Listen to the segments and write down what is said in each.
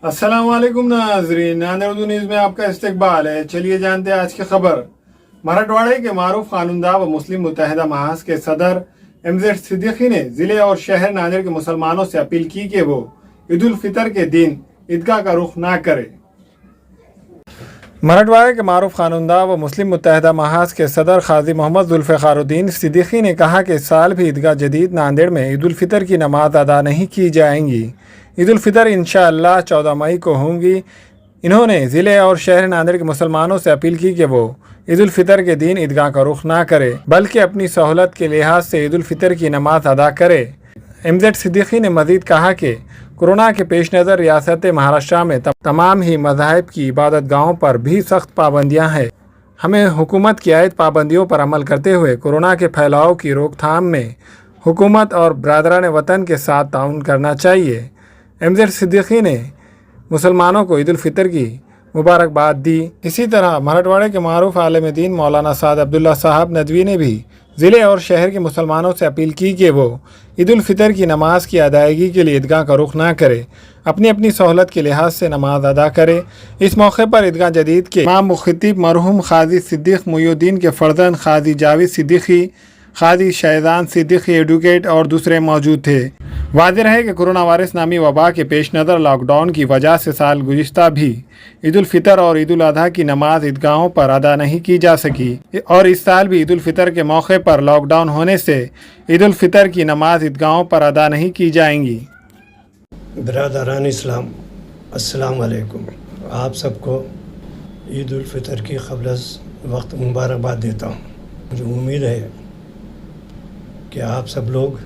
अस्सलाम वालेकुम नाजरीन, नांदेड़ न्यूज़ में आपका इस्तकबाल है। चलिए जानते हैं आज की खबर। मराठवाड़े के मारूफ कानूनदा व मुस्लिम मुत्तहिदा महाज के सदर एमजेड सिद्दीकी ने ज़िले और शहर नांदेड़ के मुसलमानों से अपील की कि वो ईद उल फितर के दिन ईदगाह का रुख ना करे। मराठवाड़े के मारूफ कानूनदा व मुस्लिम मुत्तहिदा महाज के सदर काजी मोहम्मद जुल्फ़िकारुद्दीन सिद्दीकी ने कहा कि इस साल भी ईदगाह जदीद नांदेड़ में ईद उल फितर की नमाज अदा नहीं की जाएंगी। ईद उल फितर इंशाअल्लाह 14 मई को होंगी। इन्होंने ज़िले और शहर नांदेड़ के मुसलमानों से अपील की कि वो ईद उल फितर के दिन ईदगाह का रुख ना करे, बल्कि अपनी सहूलत के लिहाज से ईद उल फितर की नमाज अदा करे। एमजेड सिद्दीकी ने मज़ीद कहा कि कोरोना के पेश नज़र रियासत महाराष्ट्र में तमाम ही मज़ाहिब की इबादत गाहों पर भी सख्त पाबंदियाँ हैं। हमें हुकूमत की आयद पाबंदियों पर अमल करते हुए कोरोना के फैलाव की रोकथाम में हुकूमत और बरादरान वतन के साथ ताउन करना चाहिए। एमजेड सिद्दीकी ने मुसलमानों को ईद उल फितर की मुबारकबाद दी। इसी तरह मराठवाड़े के मारूफ आलिम दीन मौलाना साद अब्दुल्ला साहब नदवी ने भी ज़िले और शहर के मुसलमानों से अपील की कि वो ईद उल फितर की नमाज की अदायगी के लिए ईदगाह का रुख ना करे, अपनी अपनी सहूलत के लिहाज से नमाज अदा करे। इस मौके पर ईदगाह जदीद के इमाम मुख्तिब मरहूम काजी सिद्दीक मुईउद्दीन के फर्जंद काजी जावेद सिद्दीकी, काजी शहजान सिद्दीकी एडवोकेट और दूसरे मौजूद थे। वाज़ेह है कि कोरोना वायरस नामी वबा के पेश नज़र लॉकडाउन की वजह से साल गुज़िश्ता भी ईद उल फितर और ईद उल अज़हा की नमाज ईदगाहों पर अदा नहीं की जा सकी और इस साल भी ईद उल फितर के मौके पर लॉकडाउन होने से ईद उल फितर की नमाज ईदगाहों पर अदा नहीं की जाएंगी। बिरादरान इस्लाम, अस्सलाम वालेकुम। आप सबको ईद उल फितर की क़ब्ल वक्त मुबारकबाद देता हूँ। मुझे उम्मीद है कि आप सब लोग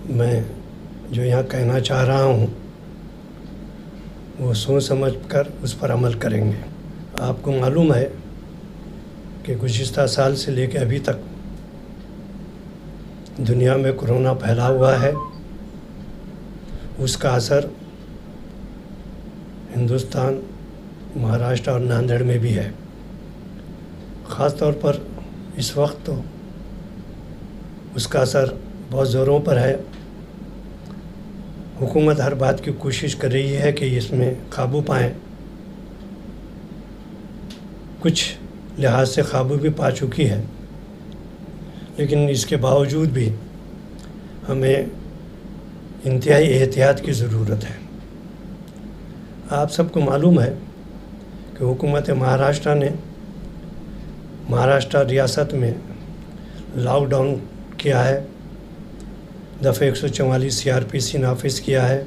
मैं जो यहाँ कहना चाह रहा हूँ वो सोच समझ कर उस पर अमल करेंगे। आपको मालूम है कि गुज़िश्ता साल से लेकर अभी तक दुनिया में कोरोना फैला हुआ है। उसका असर हिंदुस्तान, महाराष्ट्र और नांदेड़ में भी है। ख़ास तौर पर इस वक्त तो उसका असर बहुत ज़ोरों पर है। हुकूमत हर बात की कोशिश कर रही है कि इसमें काबू पाएँ। कुछ लिहाज से काबू भी पा चुकी है, लेकिन इसके बावजूद भी हमें इंतहाई एहतियात की ज़रूरत है। आप सबको मालूम है कि हुकूमत महाराष्ट्र ने महाराष्ट्र रियासत में लॉकडाउन किया है। दफ़े 144 CRPC नाफिज किया है।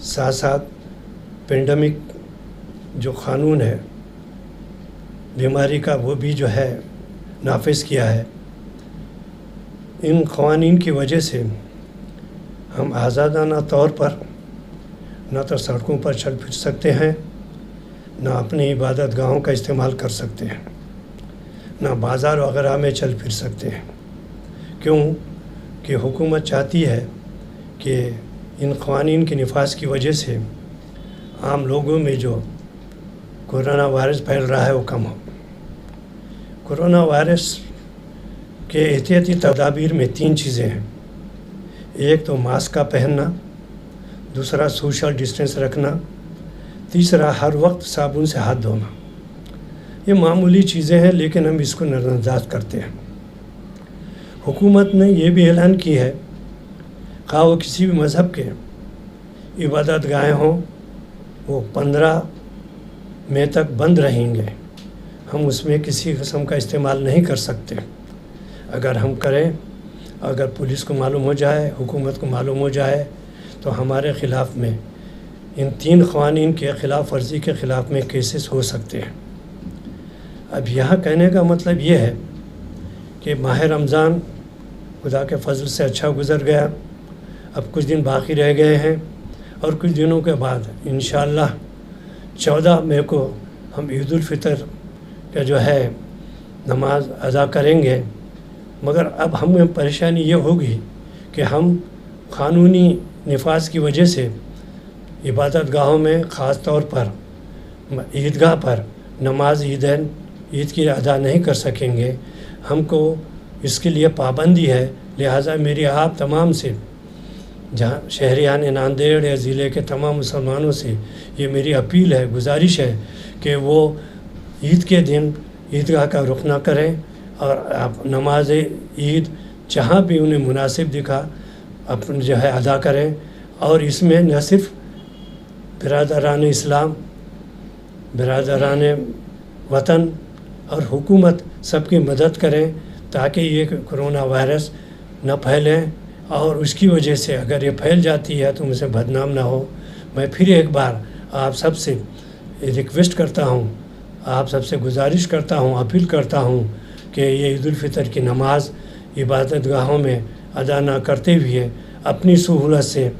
साथ साथ पेंडेमिक जो क़ानून है बीमारी का वो भी जो है नाफिज किया है। इन क़वानीन की वजह से हम आज़ादाना तौर पर न तो सड़कों पर चल फिर सकते हैं, न अपनी इबादत गाहों का इस्तेमाल कर सकते हैं, न बाज़ार वगैरह में चल फिर सकते हैं। क्यों कि हुकूमत चाहती है कि इन क़वानीन के नफाज की वजह से आम लोगों में जो कोरोना वायरस फैल रहा है वो कम हो। कोरोना वायरस के एहतियाती तदाबीर में 3 चीज़ें हैं। एक तो मास्क का पहनना, दूसरा सोशल डिस्टेंस रखना, तीसरा हर वक्त साबुन से हाथ धोना। ये मामूली चीज़ें हैं, लेकिन हम इसको नज़रअंदाज करते हैं। हुकूमत ने यह भी ऐलान की है खा वो किसी भी मज़हब के इबादत गाहें हों, वो 15 मई तक बंद रहेंगे। हम उसमें किसी किस्म का इस्तेमाल नहीं कर सकते। अगर हम करें, अगर पुलिस को मालूम हो जाए, हुकूमत को मालूम हो जाए, तो हमारे ख़िलाफ़ में इन 3 क़वानीन के ख़िलाफ़ वर्जी के ख़िलाफ़ में केसेस हो सकते हैं। अब यहाँ कहने का मतलब ये है कि माह रमज़ान खुदा के फजल से अच्छा गुज़र गया। अब कुछ दिन बाकी रह गए हैं और कुछ दिनों के बाद इंशाअल्लाह 14 मई को हम ईद उल फितर का जो है नमाज अदा करेंगे। मगर अब हमें परेशानी ये होगी कि हम क़ानूनी नफाज की वजह से इबादत गाहों में ख़ास तौर पर ईदगाह पर नमाज ईद की अदा नहीं कर सकेंगे। हमको इसके लिए पाबंदी है। लिहाजा मेरी आप तमाम से जहाँ शहरियान नांदेड़ या ज़िले के तमाम मुसलमानों से ये मेरी अपील है, गुजारिश है कि वो ईद के दिन ईदगाह का रुख ना करें और आप नमाज ईद जहाँ भी उन्हें मुनासिब दिखा अपन जो है अदा करें। और इसमें न सिर्फ बिरादरान इस्लाम, बिरादरान वतन और हुकूमत सबकी मदद करें ताकि ये कोरोना वायरस न फैलें, और उसकी वजह से अगर ये फैल जाती है तो मुझसे बदनाम ना हो। मैं फिर एक बार आप सबसे रिक्वेस्ट करता हूँ, आप सबसे गुजारिश करता हूँ, अपील करता हूँ कि ये ईद उल फितर की नमाज इबादत गाहों में अदा ना करते हुए अपनी सहूलत से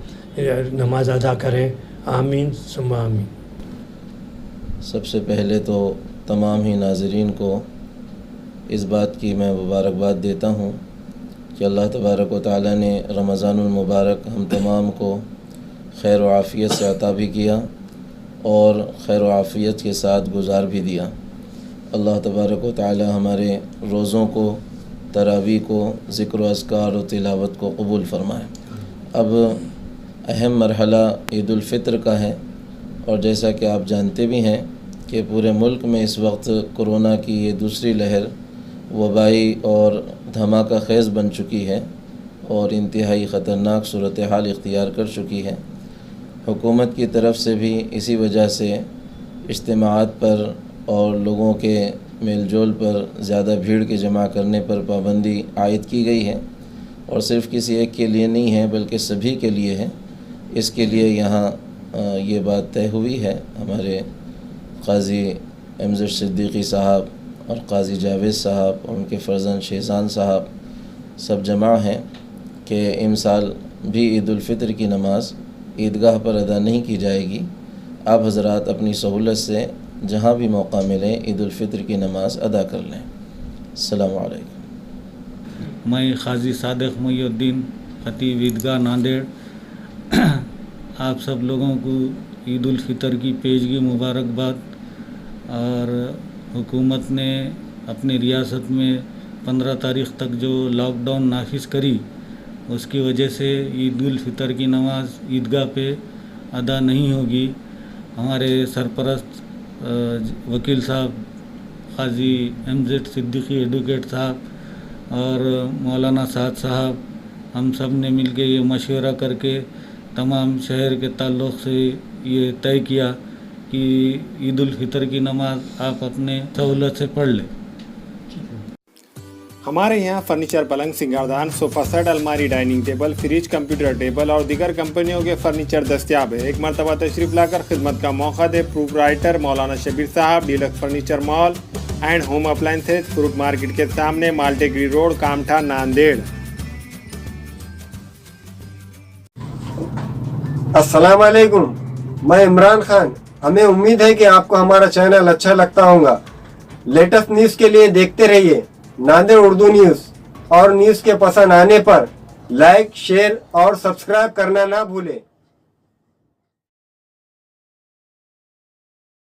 नमाज अदा करें। आमीन सुम्मा आमीन। सबसे पहले तो तमाम ही नाज़रीन को इस बात की मैं मुबारकबाद देता हूँ कि अल्लाह तबारक व तआला ने रमज़ानुल मुबारक हम तमाम को खैर व आफ़ियत से अता भी किया और खैर व आफ़ियत के साथ गुजार भी दिया। अल्लाह तबारक व तआला हमारे रोज़ों को, तरावी को, ज़िक्र व अज़कार व तिलावत को कबूल फ़रमाए। अब अहम मरहला ईद उल फ़ितर का है, और जैसा कि आप जानते भी हैं कि पूरे मुल्क में इस वक्त कोरोना की ये दूसरी लहर वबाई और धमाका ख़ेज़ बन चुकी है और इंतहाई ख़तरनाक सूरत हाल इख्तियार कर चुकी है। हुकूमत की तरफ से भी इसी वजह से इज्तिमाआत पर और लोगों के मेल जोल पर ज़्यादा भीड़ के जमा करने पर पाबंदी आयद की गई है, और सिर्फ़ किसी एक के लिए नहीं है बल्कि सभी के लिए है। इसके लिए यहाँ ये बात तय हुई है, हमारे क़ाज़ी एमज़ेड सिद्दीक़ी साहब और क़ाज़ी जावेद साहब और उनके फ़र्जंद शेहज़ान साहब सब जमा हैं कि इमसाल भी ईद उल फ़ितर की नमाज़ ईदगाह पर अदा नहीं की जाएगी। आप हज़रात अपनी सहूलत से जहाँ भी मौका मिले ईद उल फ़ितर की नमाज़ अदा कर लें। अस्सलामु अलैकुम। मैं क़ाज़ी सादिक़ मुईउद्दीन ख़तीब ईदगाह नांदेड़ आप सब लोगों को ईद उल फ़ितर की पेशगी मुबारकबाद। और हुकूमत ने अपनी रियासत में 15 तारीख़ तक जो लॉकडाउन नाफिज करी, उसकी वजह से ईद उल फ़ितर की नमाज ईदगाह पे अदा नहीं होगी। हमारे सरपरस्त वकील साहब क़ाज़ी एमज़ेड सिद्दीक़ी एडवोकेट साहब और मौलाना साद साहब, हम सब ने मिल के ये मशवरा करके तमाम शहर के ताल्लुक़ से ये तय किया कि ईद उल फ़ितर की नमाज आप अपने सहूलत से पढ़ लें। हमारे यहाँ फर्नीचर, पलंग, सिंगारदान, सोफ़ा सेट, अलमारी, dining table, fridge, computer table और दीगर कंपनियों के फर्नीचर दस्तियाब है। एक मरतबा तशरीफ लाकर खिदमत का मौका दे। प्रोप्राइटर मौलाना शबीर साहब, deluxe furniture mall and home appliances, fruit market के सामने, माल्टेगरी रोड, कामठा, नांदेड़। अस्सलाम वालेकुम, मैं इमरान खान। हमें उम्मीद है कि आपको हमारा चैनल अच्छा लगता होगा। लेटेस्ट न्यूज़ के लिए देखते रहिए नांदेड़ उर्दू न्यूज़, और न्यूज़ के पसंद आने पर लाइक, शेयर और सब्सक्राइब करना ना भूलें।